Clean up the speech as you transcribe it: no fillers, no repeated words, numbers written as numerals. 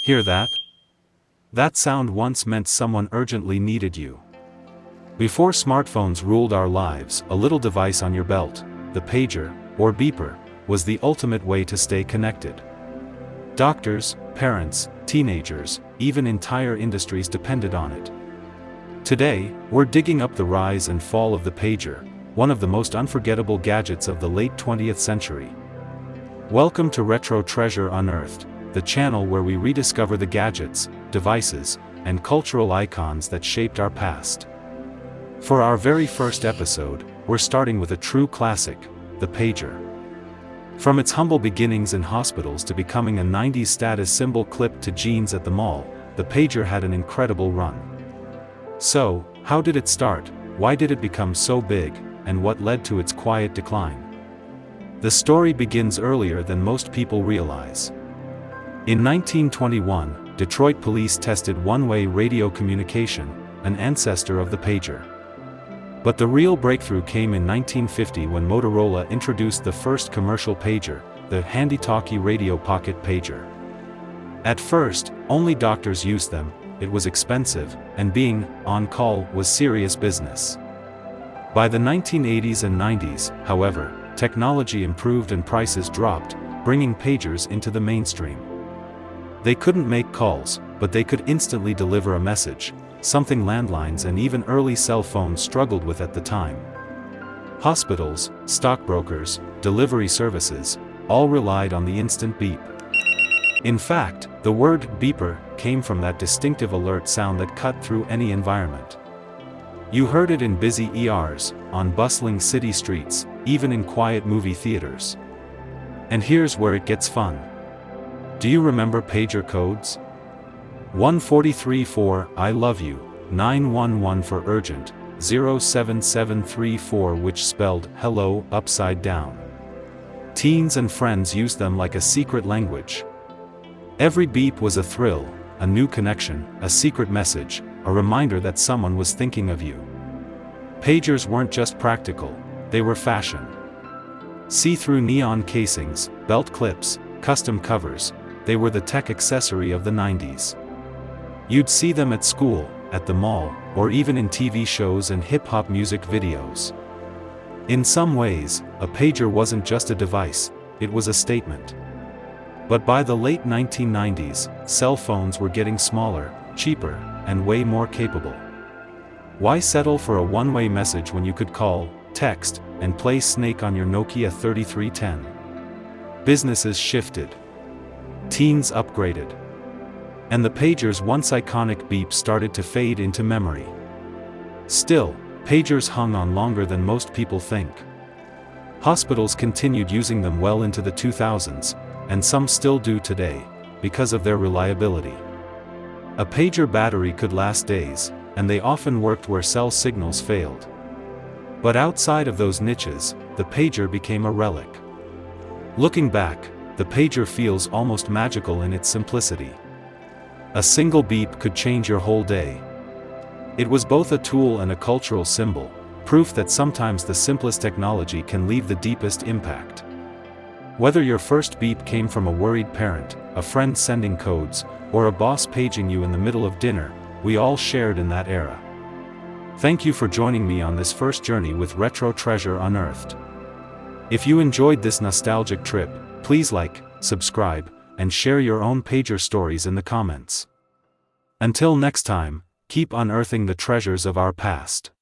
Hear that? That sound once meant someone urgently needed you. Before smartphones ruled our lives, a little device on your belt, the pager, or beeper, was the ultimate way to stay connected. Doctors, parents, teenagers, even entire industries depended on it. Today, we're digging up the rise and fall of the pager, one of the most unforgettable gadgets of the late 20th century. Welcome to Retro Treasure Unearthed, the channel where we rediscover the gadgets, devices, and cultural icons that shaped our past. For our very first episode, we're starting with a true classic, the pager. From its humble beginnings in hospitals to becoming a 90s status symbol clipped to jeans at the mall, the pager had an incredible run. So, how did it start, why did it become so big, and what led to its quiet decline? The story begins earlier than most people realize. In 1921, Detroit police tested one-way radio communication, an ancestor of the pager. But the real breakthrough came in 1950 when Motorola introduced the first commercial pager, the handy-talkie radio pocket pager. At first, only doctors used them, it was expensive, and being on call was serious business. By the 1980s and 90s, however, technology improved and prices dropped, bringing pagers into the mainstream. They couldn't make calls, but they could instantly deliver a message, something landlines and even early cell phones struggled with at the time. Hospitals, stockbrokers, delivery services, all relied on the instant beep. In fact, the word beeper came from that distinctive alert sound that cut through any environment. You heard it in busy ERs, on bustling city streets, even in quiet movie theaters. And here's where it gets fun. Do you remember pager codes? 143 for I love you, 911 for urgent, 07734 which spelled hello upside down. Teens and friends used them like a secret language. Every beep was a thrill, a new connection, a secret message, a reminder that someone was thinking of you. Pagers weren't just practical, they were fashion. See-through neon casings, belt clips, custom covers, they were the tech accessory of the 90s. You'd see them at school, at the mall, or even in TV shows and hip-hop music videos. In some ways, a pager wasn't just a device, it was a statement. But by the late 1990s, cell phones were getting smaller, cheaper, and way more capable. Why settle for a one-way message when you could call, text, and play Snake on your Nokia 3310? Businesses shifted. Teens upgraded. And the pager's once iconic beep started to fade into memory. Still, pagers hung on longer than most people think. Hospitals continued using them well into the 2000s, and some still do today, because of their reliability. A pager battery could last days, and they often worked where cell signals failed. But outside of those niches, the pager became a relic. Looking back, the pager feels almost magical in its simplicity. A single beep could change your whole day. It was both a tool and a cultural symbol, proof that sometimes the simplest technology can leave the deepest impact. Whether your first beep came from a worried parent, a friend sending codes, or a boss paging you in the middle of dinner, we all shared in that era. Thank you for joining me on this first journey with Retro Treasure Unearthed. If you enjoyed this nostalgic trip, please like, subscribe, and share your own pager stories in the comments. Until next time, keep unearthing the treasures of our past.